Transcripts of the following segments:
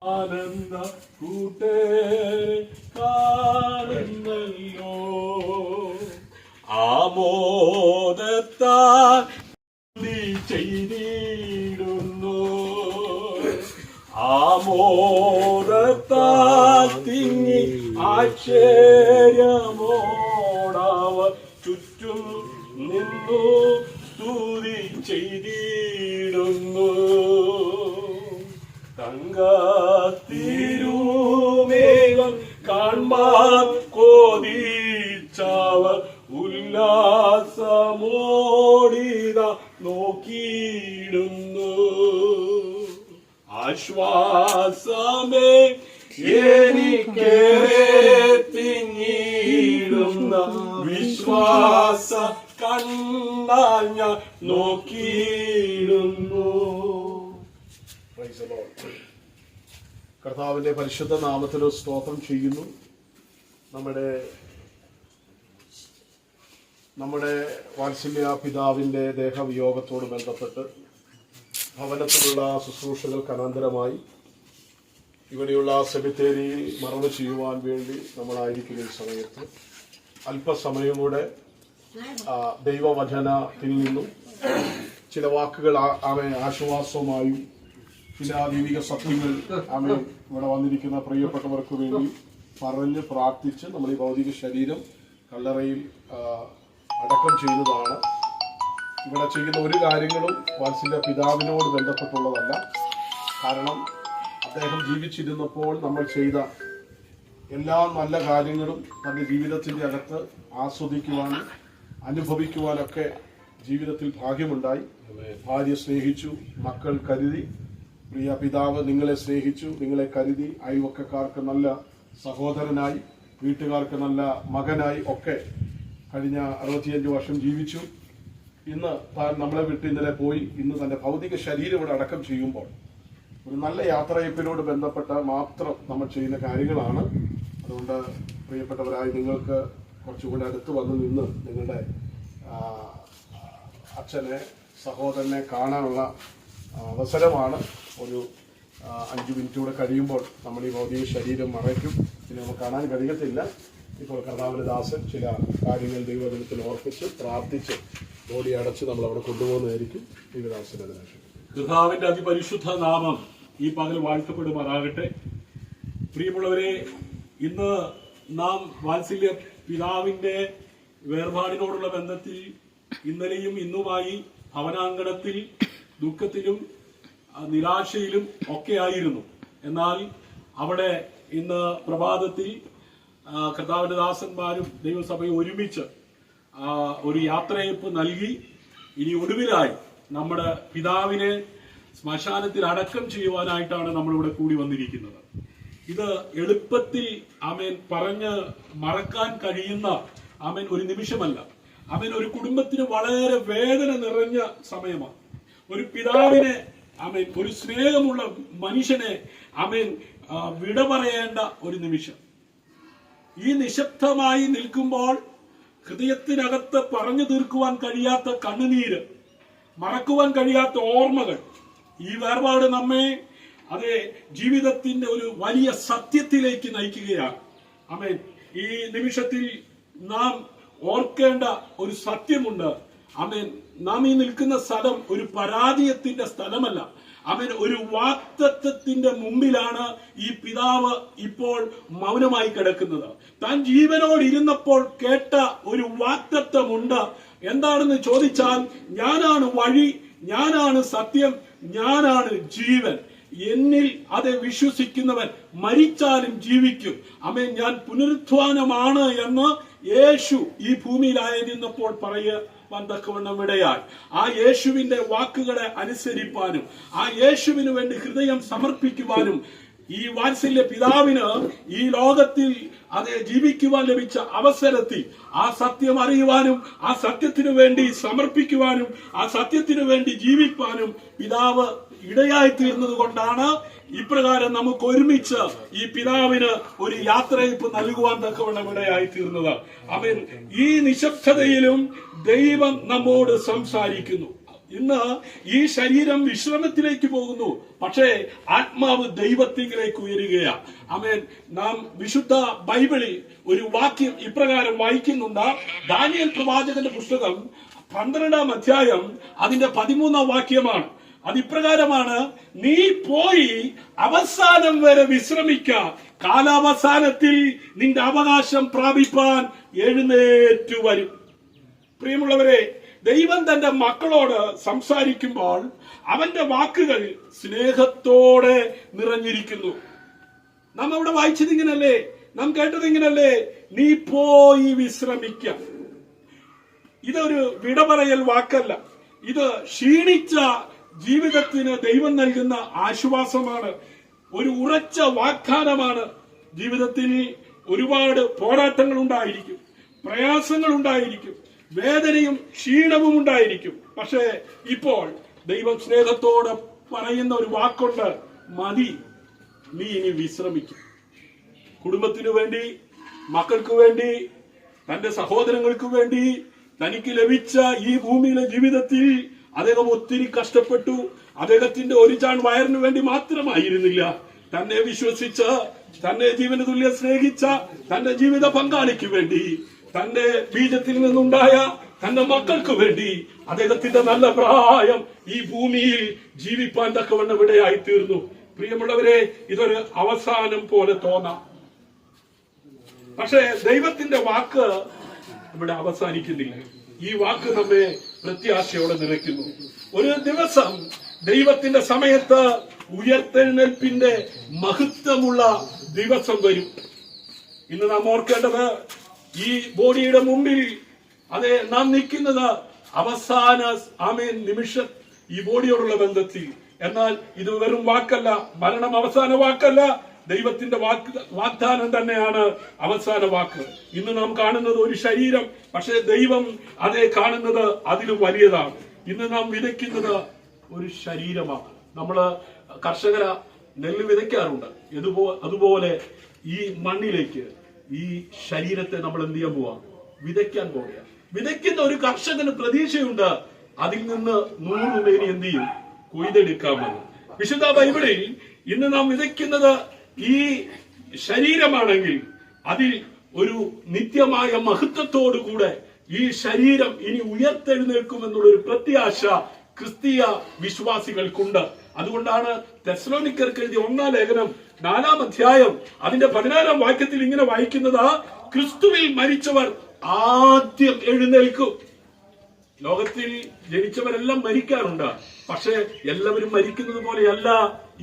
ആനന്ദ കൂട്ടേരെ കാണുന്നല്ലോ ആമോദത്താൽ ചെയ്തിടുന്നു ആമോദത്താൽ തിങ്ങി ആശ്ചര്യമോടവർ ചുറ്റും നിന്നു സ്തുതി ചെയ്തിടുന്നു തങ്കത്തിരുമേഘം കാൺമാൻ കോതിച്ചവർ ഉല്ലാസമോടിത നോക്കിയിടുന്നു ആശ്വാസമേ എനിക്കേറെ തിങ്ങിയിടുന്ന വിശ്വാസ കണ്ണാൽ ഞാൻ നോക്കിയിടുന്നു. കർത്താവിന്റെ പരിശുദ്ധ നാമത്തിൽ സ്തോത്രം ചെയ്യുന്നു. നമ്മുടെ വാത്സല്യ പിതാവിന്റെ ദേഹവിയോഗത്തോട് ബന്ധപ്പെട്ട് ഭവനത്തിലുള്ള ശുശ്രൂഷകൾക്ക് അനന്തരമായി ഇവിടെയുള്ള സെമിത്തേരിയിൽ മറവ് ചെയ്യുവാൻ വേണ്ടി നമ്മളായിരിക്കുന്ന ഈ സമയത്ത് അല്പസമയം കൂടെ ദൈവവചനത്തിൽ നിന്നും ചില വാക്കുകൾ ആശ്വാസമായും ചില ദൈവിക സത്യങ്ങൾ ഇവിടെ വന്നിരിക്കുന്ന പ്രിയപ്പെട്ടവർക്ക് വേണ്ടി പറഞ്ഞ് പ്രാർത്ഥിച്ച് നമ്മൾ ഈ ഭൗതിക ശരീരം കല്ലറയിൽ അടക്കം ചെയ്യുന്നതാണ്. ഇവിടെ ചെയ്യുന്ന ഒരു കാര്യങ്ങളും വാത്സല്യ പിതാവിനോട് ബന്ധപ്പെട്ടുള്ളതല്ല. കാരണം അദ്ദേഹം ജീവിച്ചിരുന്നപ്പോൾ നമ്മൾ ചെയ്ത എല്ലാ നല്ല കാര്യങ്ങളും തന്റെ ജീവിതത്തിന്റെ അകത്ത് ആസ്വദിക്കുവാനും അനുഭവിക്കുവാനൊക്കെ ജീവിതത്തിൽ ഭാഗ്യമുണ്ടായി. ഭാര്യ സ്നേഹിച്ചു, മക്കൾ കരുതി, പ്രിയ പിതാവ് നിങ്ങളെ സ്നേഹിച്ചു, നിങ്ങളെ കരുതി, അയൽവക്കക്കാർക്ക് നല്ല സഹോദരനായി, വീട്ടുകാർക്ക് നല്ല മകനായി ഒക്കെ കഴിഞ്ഞ 65 വർഷം ജീവിച്ചു. ഇന്ന് താൻ നമ്മളെ വിട്ട് ഇന്നലെ പോയി. ഇന്ന് തന്റെ ഭൗതിക ശരീരം ഇവിടെ അടക്കം ചെയ്യുമ്പോൾ ഒരു നല്ല യാത്രയപ്പിനോട് ബന്ധപ്പെട്ട മാത്രം നമ്മൾ ചെയ്യുന്ന കാര്യങ്ങളാണ്. അതുകൊണ്ട് പ്രിയപ്പെട്ടവരായി നിങ്ങൾക്ക് കുറച്ചുകൂടെ അടുത്ത് വന്ന് നിന്ന് നിങ്ങളുടെ അച്ഛനെ സഹോദരനെ കാണാനുള്ള അവസരമാണ്. ഒരു 5 മിനിറ്റ് കൂടെ കഴിയുമ്പോൾ നമ്മൾ ഈ ഭൗതിക ശരീരം മറയ്ക്കും. ഇനി നമുക്ക് കാണാൻ കഴിയത്തില്ല. ഇപ്പോൾ കർത്താവിന്റെ ദാസൻ ചില കാര്യങ്ങൾ ദൈവദിനത്തിൽ ഓർപ്പിച്ച് പ്രാർത്ഥിച്ച് ബോഡി അടച്ച് നമ്മൾ അവിടെ കൊണ്ടുപോകുന്നതായിരിക്കും. ദൈവദാസന്റെ ദർശനം. കർത്താവിന്റെ അതിപരിശുദ്ധ നാമം ഈ പകൽ വാഴ്ത്തപ്പെടുമാറാകട്ടെ. പ്രിയമുള്ളവരെ, ഇന്ന് നാം വാത്സല്യ പിതാവിന്റെ വേർപാടിനോടുള്ള ബന്ധത്തിൽ ഇന്നലെയും ഇന്നുമായി ഭവനാങ്കണത്തിൽ ദുഃഖത്തിലും നിരാശയിലും ഒക്കെ ആയിരുന്നു. എന്നാൽ അവിടെ ഇന്ന് പ്രഭാതത്തിൽ കർത്താവിന്റെ ദാസന്മാരും ദൈവസഭയും ഒരുമിച്ച് ഒരു യാത്രയപ്പ് നൽകി ഇനി ഒടുവിലായി നമ്മുടെ പിതാവിനെ ശ്മശാനത്തിൽ അടക്കം ചെയ്യുവാനായിട്ടാണ് നമ്മളിവിടെ കൂടി വന്നിരിക്കുന്നത്. ഇത് എളുപ്പത്തിൽ പറഞ്ഞ് മറക്കാൻ കഴിയുന്ന ഒരു നിമിഷമല്ല. ഒരു കുടുംബത്തിന് വളരെ വേദന നിറഞ്ഞ സമയമാണ്. ഒരു പിതാവിനെ ഒരു സ്നേഹമുള്ള മനുഷ്യനെ വിട പറയേണ്ട ഒരു നിമിഷം. ഈ നിശബ്ദമായി നിൽക്കുമ്പോൾ ഹൃദയത്തിനകത്ത് പറഞ്ഞു തീർക്കുവാൻ കഴിയാത്ത കണ്ണുനീര്, മറക്കുവാൻ കഴിയാത്ത ഓർമ്മകൾ, ഈ വേർപാട് നമ്മെ ജീവിതത്തിന്റെ ഒരു വലിയ സത്യത്തിലേക്ക് നയിക്കുകയാണ്. ഈ നിമിഷത്തിൽ നാം ഓർക്കേണ്ട ഒരു സത്യമുണ്ട്. നാം ഈ നിൽക്കുന്ന സ്ഥലം ഒരു പരാജയത്തിന്റെ സ്ഥലമല്ല. ഒരു വാഗ്ദത്തത്തിന്റെ മുമ്പിലാണ് ഈ പിതാവ് ഇപ്പോൾ മൗനമായി കിടക്കുന്നത്. താൻ ജീവനോട് ഇരുന്നപ്പോൾ കേട്ട ഒരു വാഗ്ദത്തമുണ്ട്. എന്താണെന്ന് ചോദിച്ചാൽ, ഞാനാണ് വഴി, ഞാനാണ് സത്യം, ഞാനാണ് ജീവൻ. എന്നിൽ അത് വിശ്വസിക്കുന്നവൻ മരിച്ചാലും ജീവിക്കും. ഞാൻ പുനരുത്ഥാനമാണ് എന്ന് യേശു ഈ ഭൂമിയിലായിരുന്നപ്പോൾ പറയുവാൻ തക്കവണ്ണം ഇടയായി. ആ യേശുവിന്റെ വാക്കുകളെ അനുസരിപ്പാനും ആ യേശുവിന് വേണ്ടി ഹൃദയം സമർപ്പിക്കുവാനും ഈ വാത്സല്യ പിതാവിന് ഈ ലോകത്തിൽ ജീവിക്കുവാൻ ലഭിച്ച അവസരത്തിൽ ആ സത്യം അറിയുവാനും ആ സത്യത്തിനു വേണ്ടി സമർപ്പിക്കുവാനും ആ സത്യത്തിനു വേണ്ടി ജീവിപ്പാനും പിതാവ് ഇടയായി തീർന്നത് കൊണ്ടാണ് ഇപ്രകാരം നമുക്ക് ഒരുമിച്ച് ഈ പിതാവിന് ഒരു യാത്രയപ്പ് നൽകുവാൻ തക്കവണ്ണം ഇടയായി തീർന്നത്. ഈ നിശബ്ദതയിലും ദൈവം നമ്മോട് സംസാരിക്കുന്നു. ഇന്ന് ഈ ശരീരം വിശ്രമത്തിലേക്ക് പോകുന്നു, പക്ഷേ ആത്മാവ് ദൈവത്തിലേക്ക് ഉയരുകയാണ്. ആമേൻ. നാം വിശുദ്ധ ബൈബിളിൽ ഒരു വാക്യം ഇപ്രകാരം വായിക്കുന്നുണ്ട്. ദാനിയേൽ പ്രവാചകന്റെ പുസ്തകം 12-ാം അധ്യായം അതിന്റെ 13-ാം വാക്യമാണ്. അതിപ്രകാരമാണ്: നീ പോയി അവസാനം വരെ വിശ്രമിക്ക, കാലാവസാനത്തിൽ നിന്റെ അവകാശം പ്രാപിപ്പാൻ എഴുന്നേറ്റു വരും. പ്രിയമുള്ളവരെ, ദൈവം തന്റെ മക്കളോട് സംസാരിക്കുമ്പോൾ അവന്റെ വാക്കുകൾ സ്നേഹത്തോടെ നിറഞ്ഞിരിക്കുന്നു. നാം അവിടെ വായിച്ചത് ഇങ്ങനല്ലേ, നാം കേട്ടത് ഇങ്ങനല്ലേ: നീ പോയി വിശ്രമിക്ക. ഇതൊരു വിട പറയൽ വാക്കല്ല, ഇത് ക്ഷീണിച്ച ജീവിതത്തിന് ദൈവം നൽകുന്ന ആശ്വാസമാണ്, ഒരു ഉറച്ച വാഗ്ദാനമാണ്. ജീവിതത്തിൽ ഒരുപാട് പോരാട്ടങ്ങൾ ഉണ്ടായിരിക്കും, പ്രയാസങ്ങൾ ഉണ്ടായിരിക്കും, വേദനയും ക്ഷീണവും ഉണ്ടായിരിക്കും. പക്ഷേ ഇപ്പോൾ ദൈവം സ്നേഹത്തോടെ പറയുന്ന ഒരു വാക്കുണ്ട്: മതി, നീ ഇനി വിശ്രമിക്കും. കുടുംബത്തിനു വേണ്ടി, മക്കൾക്ക് വേണ്ടി, തന്റെ സഹോദരങ്ങൾക്ക് വേണ്ടി തനിക്ക് ലഭിച്ച ഈ ഭൂമിയിലെ ജീവിതത്തിൽ അദ്ദേഹം ഒത്തിരി കഷ്ടപ്പെട്ടു. അദ്ദേഹത്തിന്റെ ഒരു ചാൺ വയറിനു വേണ്ടി മാത്രമായിരുന്നില്ല, തന്നെ വിശ്വസിച്ച, തന്നെ ജീവന തുല്യം സ്നേഹിച്ച തന്റെ ജീവിത പങ്കാളിക്ക് വേണ്ടി, തന്റെ ബീജത്തിൽ നിന്നുണ്ടായ തന്റെ മക്കൾക്ക് വേണ്ടി അദ്ദേഹത്തിന്റെ നല്ല പ്രായം ഈ ഭൂമിയിൽ ജീവിപ്പാൻ തക്കവണ്ണം ഇടയായി തീർന്നു. പ്രിയമുള്ളവരെ, ഇതൊരു അവസാനം പോലെ തോന്നാം, പക്ഷേ ദൈവത്തിന്റെ വാക്ക് ഇവിടെ അവസാനിക്കുന്നില്ല. ഈ വാക്ക് നമ്മെ പ്രത്യാശയോടെ നിറയ്ക്കുന്നു. ഒരു ദിവസം ദൈവത്തിന്റെ സമയത്ത് ഉയർത്തെഴുന്നേൽപ്പിന്റെ മഹത്വമുള്ള ദിവസം വരും. ഇന്ന് നാം ഓർക്കേണ്ടത്, ഈ ബോഡിയുടെ മുമ്പിൽ അതെ നാം നിൽക്കുന്നത് അവസാന നിമിഷം ഈ ബോഡിയോടുള്ള ബന്ധത്തിൽ. എന്നാൽ ഇത് വെറും വാക്കല്ല, മരണം അവസാന വാക്കല്ല, ദൈവത്തിന്റെ വാഗ്ദാനം തന്നെയാണ് അവസാന വാക്ക്. ഇന്ന് നാം കാണുന്നത് ഒരു ശരീരം, പക്ഷേ ദൈവം അതേ കാണുന്നത് അതിലും വലിയതാണ്. ഇന്ന് നാം വിതയ്ക്കുന്നത് ഒരു ശരീരമാണ്. നമ്മള് കർഷകര നെല്ല് വിതയ്ക്കാറുണ്ട്, അതുപോലെ ഈ മണ്ണിലേക്ക് ഈ ശരീരത്തെ നമ്മൾ എന്ത് ചെയ്യാൻ പോവാ? വിതയ്ക്കാൻ പോവുക. വിതയ്ക്കുന്ന ഒരു കർഷകന് പ്രതീക്ഷയുണ്ട്, അതിൽ നിന്ന് 100 പേര് എന്ത് ചെയ്യും? കൊയ്തെടുക്കാമെന്ന്. വിശുദ്ധ ബൈബിളിൽ ഇന്ന് നാം വിതയ്ക്കുന്നത് ഈ ശരീരമാണെങ്കിൽ അതിൽ ഒരു നിത്യമായ മഹത്വത്തോടുകൂടെ ഈ ശരീരം ഇനി ഉയർത്തെഴുന്നേൽക്കുമെന്നുള്ള ഒരു പ്രത്യാശ ക്രിസ്തീയ വിശ്വാസികൾക്കുണ്ട്. അതുകൊണ്ടാണ് തെസ്സലോനിക്കർക്ക് എഴുതിയ 1-ാം ലേഖനം 4-ാം അധ്യായം അതിന്റെ 16-ാം വാക്യത്തിൽ ഇങ്ങനെ വായിക്കുന്നത്: ക്രിസ്തുവിൽ മരിച്ചവർ ആദ്യം എഴുന്നേൽക്കും. ലോകത്തിൽ ജനിച്ചവരെല്ലാം മരിക്കാറുണ്ട്, പക്ഷെ എല്ലാവരും മരിക്കുന്നത് പോലെയല്ല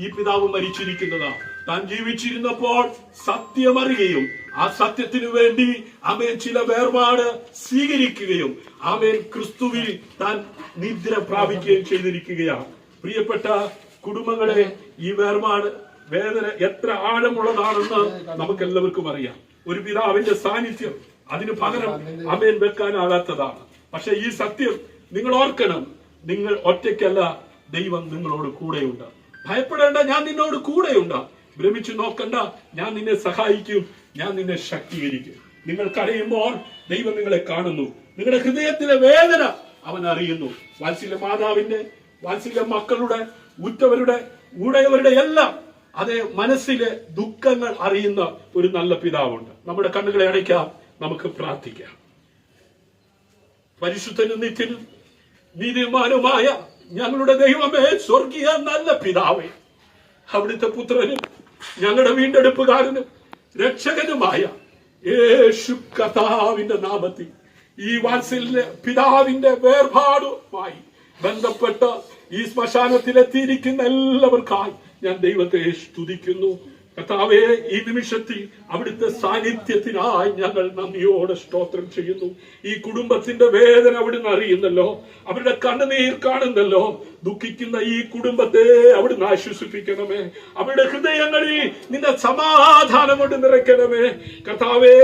ഈ പിതാവ് മരിച്ചിരിക്കുന്നത്. താൻ ജീവിച്ചിരുന്നപ്പോൾ സത്യമറിയുകയും ആ സത്യത്തിനു വേണ്ടി ആമേൻ ചില വേർപാട് സ്വീകരിക്കുകയും ആമേൻ ക്രിസ്തുവിൽ താൻ നിദ്ര പ്രാപിക്കുകയും ചെയ്തിരിക്കുകയാണ്. പ്രിയപ്പെട്ട കുടുംബങ്ങളെ, ഈ വേർപാട് വേദന എത്ര ആഴമുള്ളതാണെന്ന് നമുക്കെല്ലാവർക്കും അറിയാം. ഒരു പിതാവിന്റെ സാന്നിധ്യം അതിന് പകരം ആമേൻ വെക്കാനാകാത്തതാണ്. പക്ഷെ ഈ സത്യം നിങ്ങൾ ഓർക്കണം, നിങ്ങൾ ഒറ്റയ്ക്കല്ല, ദൈവം നിങ്ങളോട് കൂടെയുണ്ട്. ഭയപ്പെടേണ്ട, ഞാൻ നിന്നോട് കൂടെയുണ്ട്. ഭ്രമിച്ചു നോക്കണ്ട, ഞാൻ നിന്നെ സഹായിക്കും, ഞാൻ നിന്നെ ശക്തീകരിക്കും. നിങ്ങൾ കരയുമ്പോൾ ദൈവം നിങ്ങളെ കാണുന്നു, നിങ്ങളുടെ ഹൃദയത്തിലെ വേദന അവൻ അറിയുന്നു. വാത്സല്യ മാതാവിന്റെ, വാത്സല്യ മക്കളുടെ, ഉറ്റവരുടെ, ഉടയവരുടെ എല്ലാം അതേ മനസ്സിലെ ദുഃഖങ്ങൾ അറിയുന്ന ഒരു നല്ല പിതാവുണ്ട്. നമ്മുടെ കണ്ണുകളെ അടയ്ക്കാം, നമുക്ക് പ്രാർത്ഥിക്കാം. പരിശുദ്ധനും നിത്യനും നീതിമാനുമായ ഞങ്ങളുടെ ദൈവമേ, സ്വർഗീയ നല്ല പിതാവേ, അവിടുത്തെ പുത്രനും ഞങ്ങളുടെ വീണ്ടെടുപ്പുകാരനും രക്ഷകനുമായ യേശു കർത്താവിന്റെ നാമത്തിൽ ഈ വാത്സല്യ പിതാവിന്റെ വേർപാടുമായി ബന്ധപ്പെട്ട് ഈ ശ്മശാനത്തിലെത്തിയിരിക്കുന്ന എല്ലാവർക്കായി ഞാൻ ദൈവത്തെ സ്തുതിക്കുന്നു. കർത്താവേ, ഈ നിമിഷത്തിൽ അവിടുത്തെ സാന്നിധ്യത്തിനായി ഞങ്ങൾ നന്ദിയോടെ സ്തോത്രം ചെയ്യുന്നു. ഈ കുടുംബത്തിന്റെ വേദന അവിടുന്ന് അറിയുന്നല്ലോ, അവരുടെ കണ്ണുനീർ കാണുന്നല്ലോ. ദുഃഖിക്കുന്ന ഈ കുടുംബത്തെ അവിടുന്ന് ആശ്വസിപ്പിക്കണമേ. അവരുടെ ഹൃദയങ്ങളിൽ നിന്റെ സമാധാനം കൊണ്ട് നിറയ്ക്കണമേ. കർത്താവേ,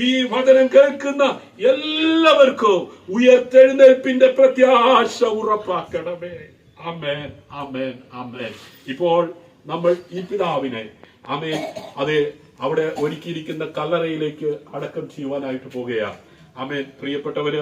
ഈ വചനം കേൾക്കുന്ന എല്ലാവർക്കും ഉയർത്തെഴുന്നേൽപ്പിന്റെ പ്രത്യാശ ഉറപ്പാക്കണമേ. ആമേൻ, ആമേൻ, ആമേൻ. ഇപ്പോൾ നമ്മൾ ഈ പിതാവിനെ ആമേൻ അതെ അവിടെ ഒരുക്കിയിരിക്കുന്ന കല്ലറയിലേക്ക് അടക്കം ചെയ്യുവാനായിട്ട് പോകുകയാണ്. ആമേൻ. പ്രിയപ്പെട്ടവര്,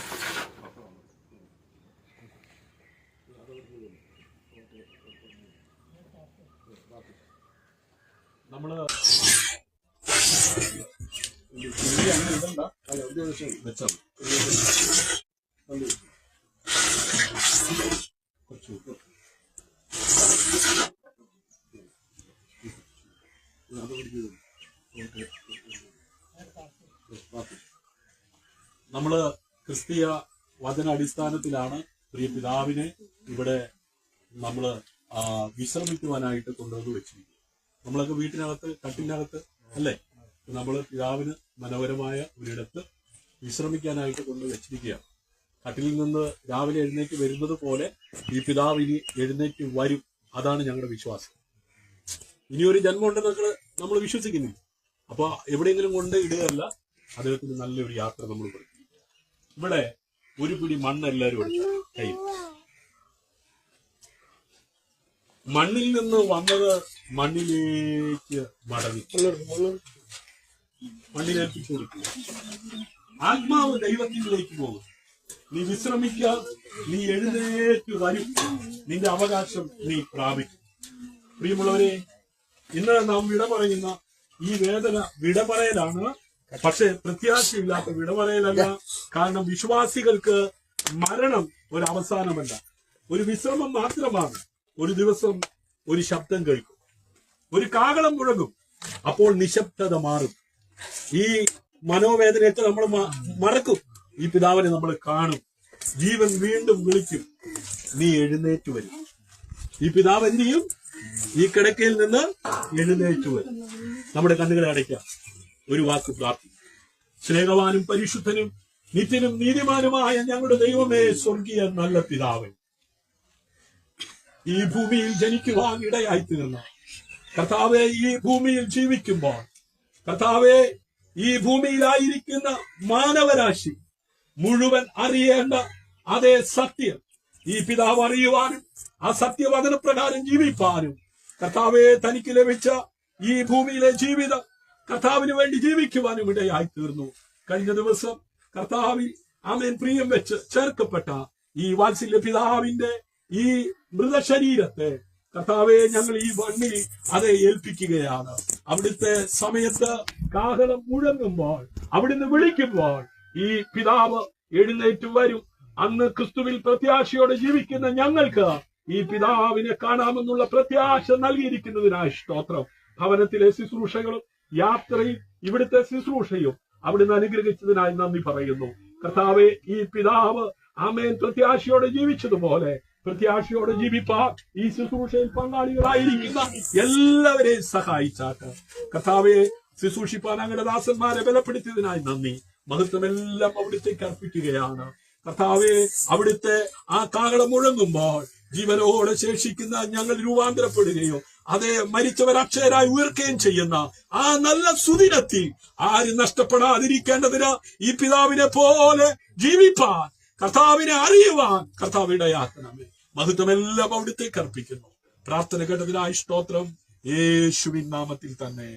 നമ്മള് വെച്ചത് കുറച്ച് നമ്മള് ക്രിസ്തീയ വചന അടിസ്ഥാനത്തിലാണ് പ്രിയ പിതാവിനെ ഇവിടെ നമ്മള് വിശ്രമിക്കുവാനായിട്ട് കൊണ്ടുവന്ന് വെച്ചിരിക്കുന്നത്. നമ്മളൊക്കെ വീട്ടിനകത്ത് കട്ടിനകത്ത് അല്ലേ, നമ്മള് പിതാവിന് മനോഹരമായ ഒരിടത്ത് വിശ്രമിക്കാനായിട്ട് കൊണ്ട് വെച്ചിരിക്കുകയാണ്. കട്ടിലിൽ നിന്ന് രാവിലെ എഴുന്നേറ്റ് വരുന്നത് പോലെ ഈ പിതാവ് ഇനി എഴുന്നേറ്റ് വരും. അതാണ് ഞങ്ങളുടെ വിശ്വാസം. ഇനിയൊരു ജന്മം ഉണ്ടെന്നൊക്കെ നമ്മൾ വിശ്വസിക്കുന്നില്ല. അപ്പൊ എവിടെയെങ്കിലും കൊണ്ട് ഇടുകയല്ല, അദ്ദേഹത്തിന് നല്ലൊരു യാത്ര നമ്മൾ കൊടുക്കും. ഇവിടെ ഒരു പിടി മണ്ണ് എല്ലാവരും എടുത്ത കയ്യിൽ. മണ്ണിൽ നിന്ന് വന്നത് മണ്ണിലേക്ക് മടങ്ങി മണ്ണിലേൽപ്പിച്ചു കൊടുക്കുക. ആത്മാവ് ദൈവത്തിലേക്ക് പോകും. നീ വിശ്രമിക്ക, നീ എഴുന്നേറ്റ് വരും, നിന്റെ അവകാശം നീ പ്രാപിക്കും. പ്രിയമുള്ളവരെ, ഇന്ന് നാം വിട പറയുന്ന ഈ വേദന വിട പറയലാണ്. പക്ഷെ പ്രത്യാശയില്ലാത്ത വിട പറയലല്ല. കാരണം വിശ്വാസികൾക്ക് മരണം ഒരു അവസാനമല്ല, ഒരു വിശ്രമം മാത്രമാണ്. ഒരു ദിവസം ഒരു ശബ്ദം കേൾക്കും, ഒരു കാഹളം മുഴങ്ങും, അപ്പോൾ നിശബ്ദത മാറും. ഈ മനോവേദനയൊക്കെ നമ്മൾ മറക്കും. ഈ പിതാവിനെ നമ്മൾ കാണും. ജീവൻ വീണ്ടും വിളിക്കും, നീ എഴുന്നേറ്റ് വരും. ഈ പിതാവ് എന്ത് ചെയ്യും? ഈ കിടക്കയിൽ നിന്ന് എഴുന്നേറ്റ് വരും. നമ്മുടെ കണ്ണുകളെ അടയ്ക്കാം, ഒരു വാക്ക് പ്രാർത്ഥിക്കും. സ്നേഹവാനും പരിശുദ്ധനും നിത്യനും നീതിമാനുമായ ഞങ്ങളുടെ ദൈവമേ, സ്വർഗീയ നല്ല പിതാവേ, ഈ ഭൂമിയിൽ ജനിക്കുവാൻ ഇടയായി തീർന്ന കർത്താവെ, ഈ ഭൂമിയിൽ ജീവിക്കുമ്പോൾ കർത്താവെ, ഈ ഭൂമിയിലായിരിക്കുന്ന മാനവരാശി മുഴുവൻ അറിയേണ്ട അതേ സത്യം ഈ പിതാവ് അറിയുവാനും ആ സത്യവചനപ്രകാരം ജീവിപ്പാനും കർത്താവെ, തനിക്ക് ലഭിച്ച ഈ ഭൂമിയിലെ ജീവിതം കർത്താവിന് വേണ്ടി ജീവിക്കുവാനും ഇടയായി തീർന്നു. കഴിഞ്ഞ ദിവസം കർത്താവിൽ ആമേൻ പ്രിയം വെച്ച് ചേർക്കപ്പെട്ട ഈ വാത്സല്യ പിതാവിന്റെ ഈ മൃതശരീരത്തെ കർത്താവെ, ഞങ്ങൾ ഈ മണ്ണിൽ അതെ ഏൽപ്പിക്കുകയാണ്. അവിടുത്തെ സമയത്ത് കാഹളം മുഴങ്ങുമ്പോൾ, അവിടുന്ന് വിളിക്കുമ്പോൾ ഈ പിതാവ് എഴുന്നേറ്റ് വരും. അന്ന് ക്രിസ്തുവിൽ പ്രത്യാശയോടെ ജീവിക്കുന്ന ഞങ്ങൾക്ക് ഈ പിതാവിനെ കാണാമെന്നുള്ള പ്രത്യാശ നൽകിയിരിക്കുന്നതിനായി സ്തോത്രം. ഭവനത്തിലെ ശുശ്രൂഷകളും യാത്രയും ഇവിടുത്തെ ശുശ്രൂഷയും അവിടുന്ന് അനുഗ്രഹിച്ചതിനായി നന്ദി പറയുന്നു. കർത്താവെ, ഈ പിതാവ് ആമേൻ പ്രത്യാശയോടെ ജീവിച്ചതുപോലെ പ്രത്യാശയോടെ ജീവിപ്പാൻ ഈ ശുശ്രൂഷയിൽ പങ്കാളികളായിരിക്കുന്ന എല്ലാവരെയും സഹായിച്ചാട്ട് കർത്താവെ, ശുശ്രൂഷിപ്പാൻ അങ്ങയുടെ ദാസന്മാരെ ബലപ്പെടുത്തിയതിനായി നന്ദി. മഹത്വമെല്ലാം അവിടുത്തേക്ക് അർപ്പിക്കുകയാണ്. കർത്താവെ, അവിടുത്തെ ആ കാഹളം മുഴങ്ങുമ്പോൾ ജീവനോടെ ശേഷിക്കുന്ന ഞങ്ങൾ രൂപാന്തരപ്പെടുകയോ അതേ മരിച്ചവർ അക്ഷയരായി ഉയർക്കുകയും ചെയ്യുന്ന ആ നല്ല സുദിനത്തിൽ ആരും നഷ്ടപ്പെടാതിരിക്കേണ്ടതിന് ഈ പിതാവിനെ പോലെ ജീവിപ്പാൻ, കർത്താവിനെ അറിയുവാൻ കർത്താവ് ഇടയാക്കണമേ. മഹത്വമെല്ലാം അവിടുത്തേക്ക് അർപ്പിക്കുന്നു. പ്രാർത്ഥന കേട്ടതിനായി സ്തോത്രം, യേശുവിൻ നാമത്തിൽ തന്നെ.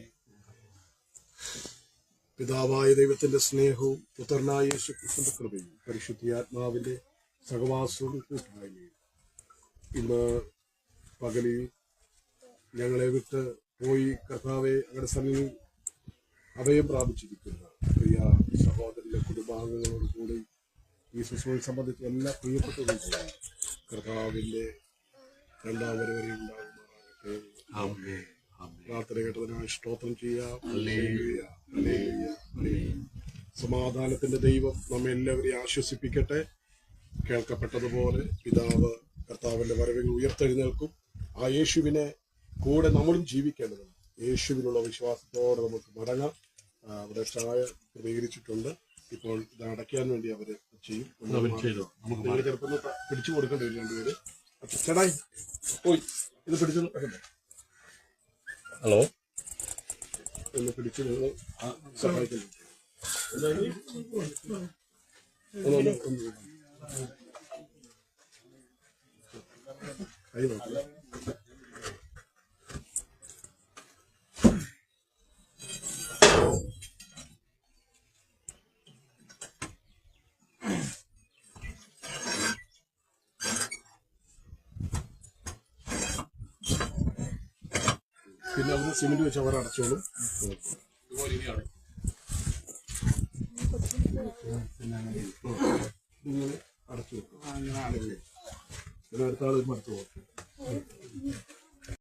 പിതാവായ ദൈവത്തിന്റെ സ്നേഹവും പുത്രനായ യേശുക്രിസ്തുവിന്റെ കൃപയും പരിശുദ്ധാത്മാവിന്റെ സഹവാസവും കൂട്ടായ്മയും ഇന്ന് പകലിൽ ഞങ്ങളെ വിട്ട് പോയി കർത്താവെ അങ്ങയുടെ സന്നിധിയിൽ അഭയം പ്രാപിച്ചിരിക്കുന്ന പ്രിയ സഹോദരന്റെ കുടുംബാംഗങ്ങളോട് കൂടി ഈ ശുശ്രൂഷ സംബന്ധിച്ച് എല്ലാ പ്രിയപ്പെട്ടവരും കർത്താവിന്റെ രണ്ടാം വരവരെ ഉണ്ടാകുമാറാകട്ടെ. പ്രാർത്ഥന കേട്ടതിനായി സ്തോത്രം ചെയ്യാം. സമാധാനത്തിന്റെ ദൈവം നമ്മെ എല്ലാവരെയും ആശ്വസിപ്പിക്കട്ടെ. കേൾക്കപ്പെട്ടതുപോലെ പിതാവ് കർത്താവിന്റെ വരവിൽ ഉയർത്തെഴുന്നേൽക്കും. ആ യേശുവിനെ കൂടെ നമ്മളും ജീവിക്കേണ്ടതുണ്ട്. യേശുവിനുള്ള വിശ്വാസത്തോടെ നമുക്ക് മടങ്ങാം. അവിടെ ചായ ക്രമീകരിച്ചിട്ടുണ്ട്. ഇപ്പോൾ ഇത് അടയ്ക്കാൻ വേണ്ടി അവര് ചെയ്യും. ചിലപ്പോൾ പിടിച്ചു കൊടുക്കേണ്ടി വരും രണ്ടുപേര്. ചേട്ടായി പോയി ഇത് പിടിച്ചു. ഹലോ, ഒന്ന് പിടിച്ചു സഹായിക്കുന്നു. കൈ നോക്കുക. പിന്നെ അവർ സിമെന്റ് വെച്ച് അവർ അടച്ചോളും. ഇങ്ങനെ അടച്ചു വെക്കും. പിന്നെ അടുത്ത ആൾ അടുത്ത് പോകും.